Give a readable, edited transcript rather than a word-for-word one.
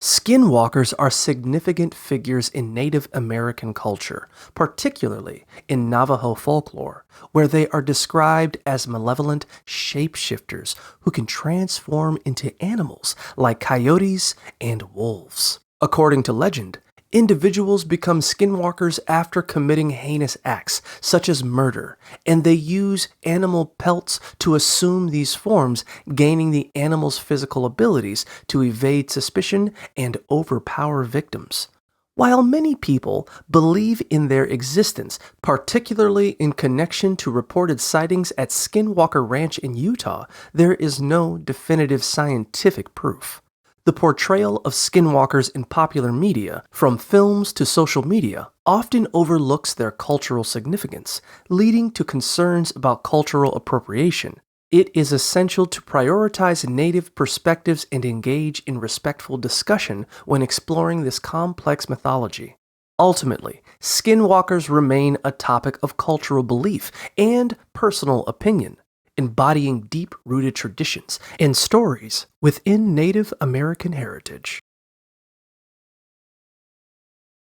Skinwalkers are significant figures in Native American culture, particularly in Navajo folklore, where they are described as malevolent shapeshifters who can transform into animals like coyotes and wolves. According to legend, individuals become skinwalkers after committing heinous acts, such as murder, and they use animal pelts to assume these forms, gaining the animal's physical abilities to evade suspicion and overpower victims. While many people believe in their existence, particularly in connection to reported sightings at Skinwalker Ranch in Utah, there is no definitive scientific proof. The portrayal of skinwalkers in popular media, from films to social media, often overlooks their cultural significance, leading to concerns about cultural appropriation. It is essential to prioritize Native perspectives and engage in respectful discussion when exploring this complex mythology. Ultimately, skinwalkers remain a topic of cultural belief and personal opinion, embodying deep-rooted traditions and stories within Native American heritage.